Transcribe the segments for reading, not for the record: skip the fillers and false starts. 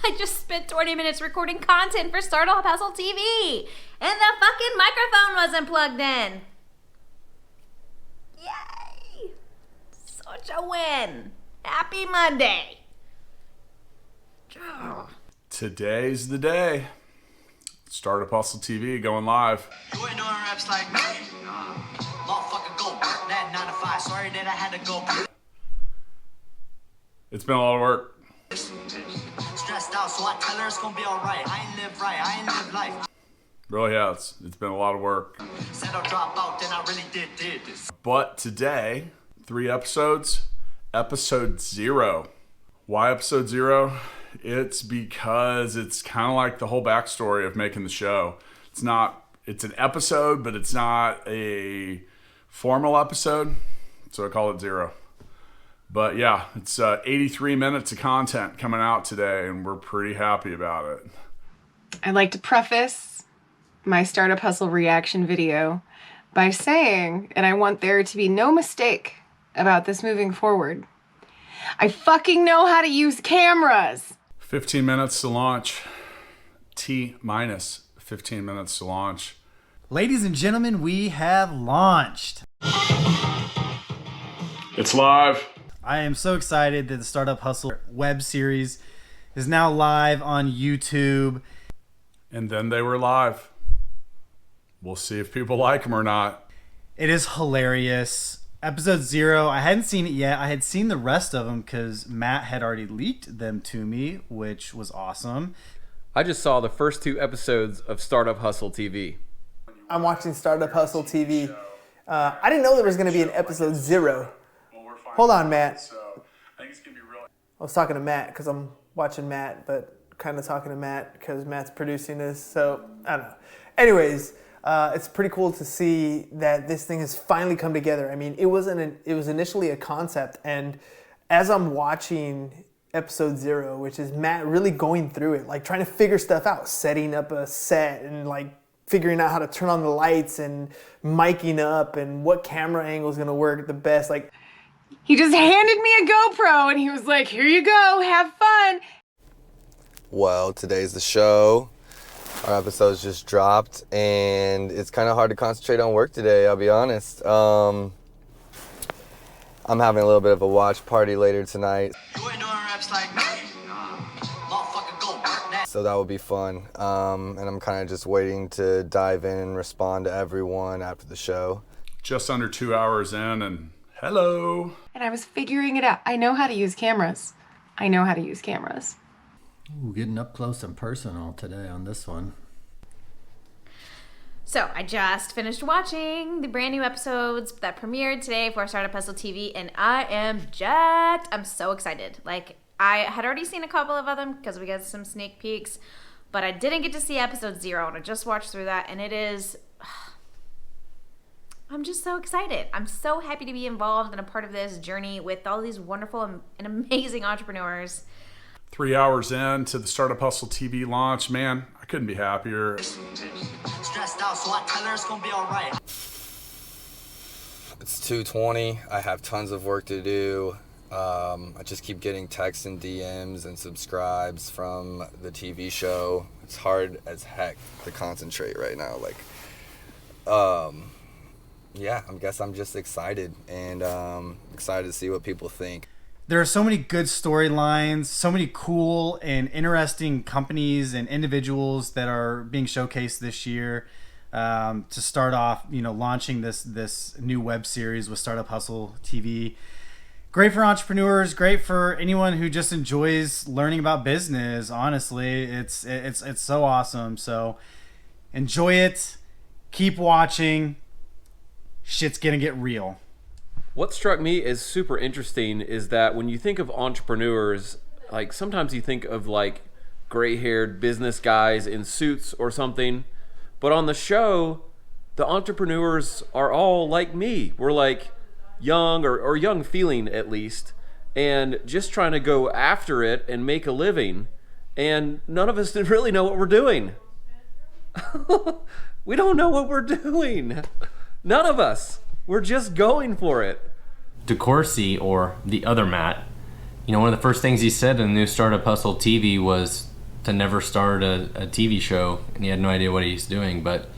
I just spent 20 minutes recording content for Startup Hustle TV, and the fucking microphone wasn't plugged in. Yay! Such a win. Happy Monday. Today's the day. Startup Hustle TV going live. You ain't doing reps like me. Motherfucker, go work that 9 to 5. Sorry that I had to go. It's been a lot of work. Stressed out, so I tell her it's gonna be alright. I ain't live right, I ain't live life. Really has. It's been a lot of work. Said I'll drop out, then I really did this. But today, 3 episodes. Episode 0. Why episode 0? It's because it's kind of like the whole backstory of making the show. It's an episode, but it's not a formal episode, so I call it 0. But yeah, it's 83 minutes of content coming out today, and we're pretty happy about it. I'd like to preface my Startup Hustle reaction video by saying, and I want there to be no mistake about this moving forward, I fucking know how to use cameras. 15 minutes to launch. T-minus 15 minutes to launch. Ladies and gentlemen, we have launched. It's live. I am so excited that the Startup Hustle web series is now live on YouTube. And then they were live. We'll see if people like them or not. It is hilarious. Episode 0, I hadn't seen it yet. I had seen the rest of them because Matt had already leaked them to me, which was awesome. I just saw the first 2 episodes of Startup Hustle TV. I'm watching Startup Hustle TV. I didn't know there was going to be an episode 0. Hold on, Matt. I was talking to Matt because I'm watching Matt, but kind of talking to Matt because Matt's producing this. So, I don't know. Anyways, it's pretty cool to see that this thing has finally come together. I mean, it was initially a concept, and as I'm watching episode 0, which is Matt really going through it, like trying to figure stuff out, setting up a set and like figuring out how to turn on the lights and miking up and what camera angle is going to work the best. Like, He just handed me a GoPro and he was like, here you go, have fun. Well, today's the show. Our episode's just dropped and it's kind of hard to concentrate on work today, I'll be honest. I'm having a little bit of a watch party later tonight. You ain't doing reps like me. Motherfucker, go work that. So that will be fun. And I'm kind of just waiting to dive in and respond to everyone after the show. Just under 2 hours in, and hello. And I was figuring it out. I know how to use cameras. Ooh, getting up close and personal today on this one. So I just finished watching the brand new episodes that premiered today for Startup Hustle TV, and I am jacked. I'm so excited. Like, I had already seen a couple of them because we got some sneak peeks, but I didn't get to see episode 0, and I just watched through that, and it is... I'm just so excited. I'm so happy to be involved and a part of this journey with all these wonderful and amazing entrepreneurs. 3 hours in to the Startup Hustle TV launch. Man, I couldn't be happier. Stressed out, so I tell her it's gonna be alright. It's 2:20. I have tons of work to do. I just keep getting texts and DMs and subscribes from the TV show. It's hard as heck to concentrate right now. Yeah, I guess I'm just excited and excited to see what people think. There are so many good storylines, so many cool and interesting companies and individuals that are being showcased this year. To start off, launching this new web series with Startup Hustle TV. Great for entrepreneurs, great for anyone who just enjoys learning about business. Honestly, it's so awesome. So enjoy it, keep watching. Shit's gonna get real. What struck me as super interesting is that when you think of entrepreneurs, like sometimes you think of like gray-haired business guys in suits or something, but on the show, the entrepreneurs are all like me. We're like young or young feeling at least, and just trying to go after it and make a living. And none of us really know what we're doing. We don't know what we're doing. None of us. We're just going for it. DeCourcy, or the other Matt, one of the first things he said in the new Startup Hustle TV was to never start a TV show, and he had no idea what he's doing. But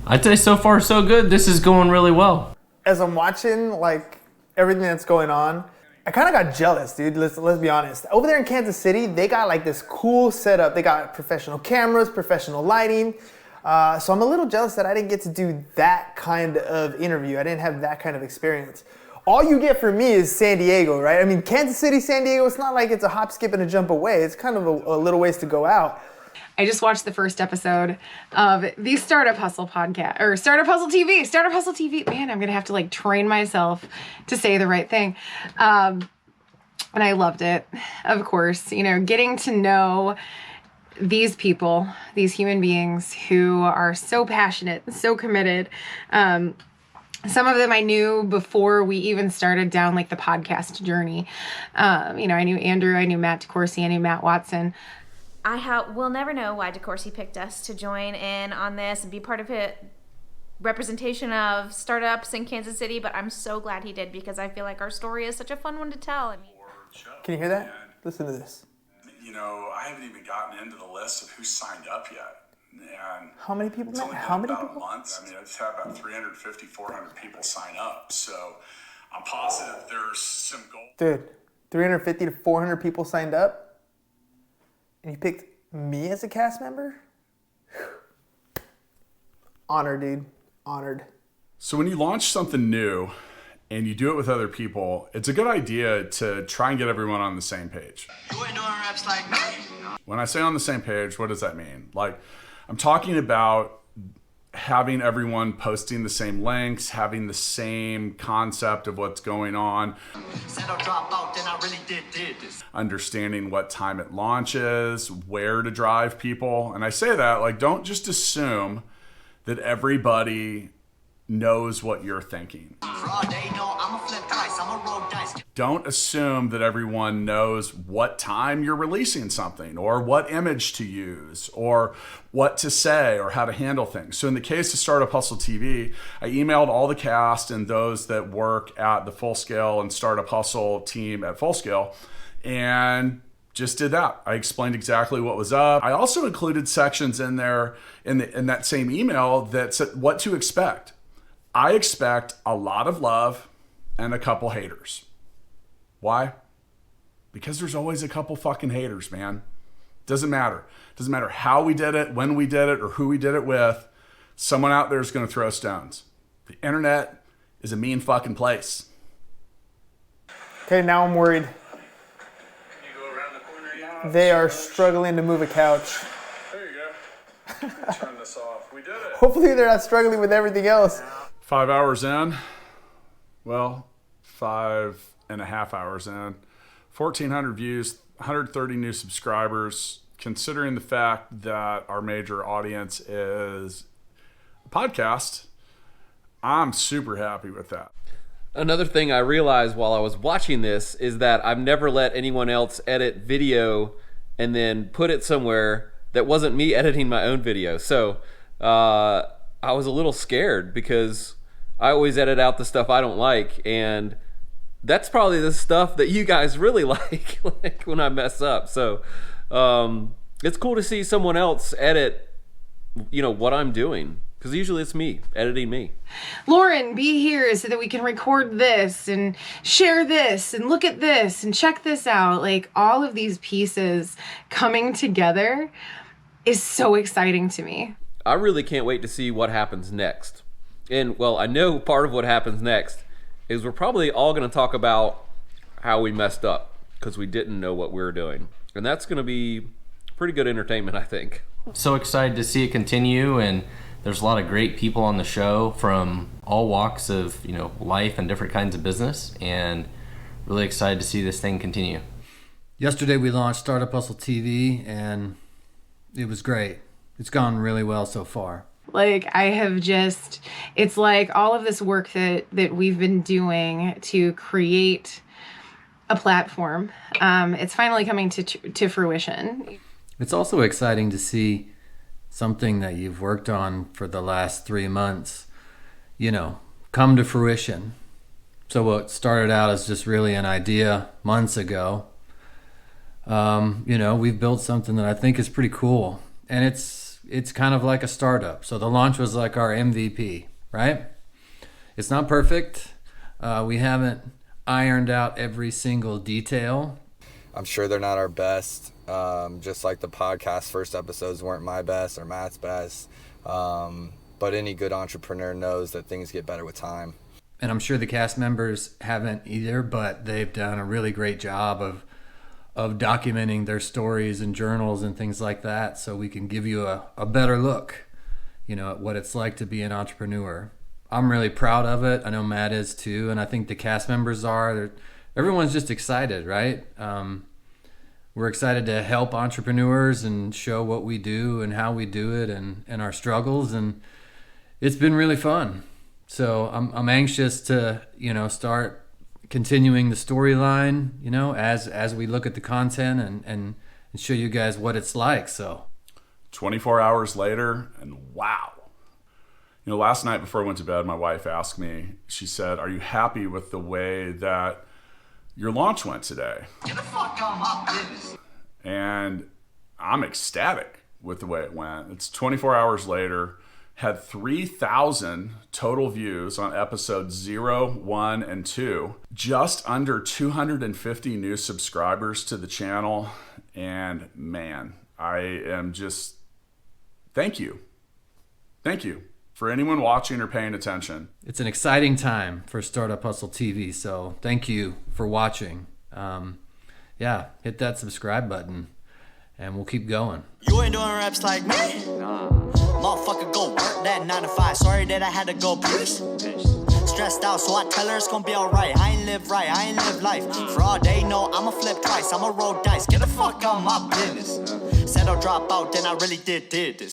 I'd say so far so good. This is going really well. As I'm watching like everything that's going on, I kind of got jealous, dude. Let's be honest. Over there in Kansas City, they got like this cool setup. They got professional cameras, professional lighting. So I'm a little jealous that I didn't get to do that kind of interview. I didn't have that kind of experience. All you get from me is San Diego, right? I mean, Kansas City, San Diego, it's not like it's a hop, skip, and a jump away. It's kind of a little ways to go out. I just watched the first episode of the Startup Hustle podcast, or Startup Hustle TV. Startup Hustle TV. Man, I'm going to have to like train myself to say the right thing. And I loved it, of course. You know, getting to know these people, these human beings who are so passionate, so committed. Some of them I knew before we even started down like the podcast journey. You know, I knew Andrew, I knew Matt DeCourcy, I knew Matt Watson. We'll never know why DeCourcy picked us to join in on this and be part of it. Representation of startups in Kansas City, but I'm so glad he did because I feel like our story is such a fun one to tell. I mean, can you hear that? Listen to this. You know, I haven't even gotten into the list of who signed up yet. And how many people? It's only been how many about people? A month. I mean, I've had about 350, 400 people sign up. So I'm positive there's some goal. Dude, 350 to 400 people signed up, and you picked me as a cast member? Honored, dude. Honored. So when you launch something new and you do it with other people, it's a good idea to try and get everyone on the same page. You ain't doing raps like me. When I say on the same page, what does that mean? Like, I'm talking about having everyone posting the same links, having the same concept of what's going on, Said I'll drop out, then I really did this. understanding what time it launches, where to drive people. And I say that, like, don't just assume that everybody knows what you're thinking. Fraud, they know I'm a flip dice, I'm a roll dice. Don't assume that everyone knows what time you're releasing something or what image to use or what to say or how to handle things. So in the case of Startup Hustle TV, I emailed all the cast and those that work at the Full Scale and Startup Hustle team at Full Scale and just did that. I explained exactly what was up. I also included sections in there in that same email that said what to expect. I expect a lot of love and a couple haters. Why? Because there's always a couple fucking haters, man. Doesn't matter. Doesn't matter how we did it, when we did it, or who we did it with. Someone out there is going to throw stones. The internet is a mean fucking place. Okay, now I'm worried. They are struggling to move a couch. There you go. Turn this off. We did it. Hopefully they're not struggling with everything else. 5 hours in. Well, 5.5 hours in. 1,400 views, 130 new subscribers. Considering the fact that our major audience is a podcast, I'm super happy with that. Another thing I realized while I was watching this is that I've never let anyone else edit video and then put it somewhere that wasn't me editing my own video. So I was a little scared because I always edit out the stuff I don't like, and that's probably the stuff that you guys really like when I mess up. So it's cool to see someone else edit, you know, what I'm doing. Because usually it's me, editing me. Lauren, be here so that we can record this and share this and look at this and check this out. Like, all of these pieces coming together is so exciting to me. I really can't wait to see what happens next. And, well, I know part of what happens next is we're probably all going to talk about how we messed up because we didn't know what we were doing. And that's going to be pretty good entertainment, I think. So excited to see it continue, and there's a lot of great people on the show from all walks of, you know, life and different kinds of business, and really excited to see this thing continue. Yesterday we launched Startup Hustle TV, and it was great. It's gone really well so far. Like, I have just, it's like all of this work that we've been doing to create a platform, it's finally coming to fruition. It's also exciting to see something that you've worked on for the last 3 months, you know, come to fruition. So what started out as just really an idea months ago We've built something that I think is pretty cool, and it's kind of like a startup. So the launch was like our MVP, right? It's not perfect. We haven't ironed out every single detail. I'm sure they're not our best. Just like the podcast first episodes weren't my best or Matt's best. But any good entrepreneur knows that things get better with time. And I'm sure the cast members haven't either, but they've done a really great job of documenting their stories and journals and things like that, so we can give you a better look, at what it's like to be an entrepreneur. I'm really proud of it. I know Matt is too, and I think the cast members are. Everyone's just excited, right? We're excited to help entrepreneurs and show what we do and how we do it and our struggles, and it's been really fun. So I'm anxious to start continuing the storyline, as we look at the content and show you guys what it's like. So 24 hours later, and wow. Last night before I went to bed, my wife asked me, she said, "Are you happy with the way that your launch went today?" Get the fuck out my business. And I'm ecstatic with the way it went. It's 24 hours later, had 3,000 total views on episodes 0, 1, and 2. Just under 250 new subscribers to the channel. And man, I am just, thank you. Thank you for anyone watching or paying attention. It's an exciting time for Startup Hustle TV, so thank you for watching. Hit that subscribe button, and we'll keep going. You ain't doing raps like me. Motherfucker, go work that 9 to 5. Sorry that I had to go peace. Stressed out, so I tell her it's gonna be alright. I ain't live right, I ain't live life. For all they know, I'ma flip twice, I'ma roll dice. Get the fuck out my business. Said I'll drop out, then I really did this.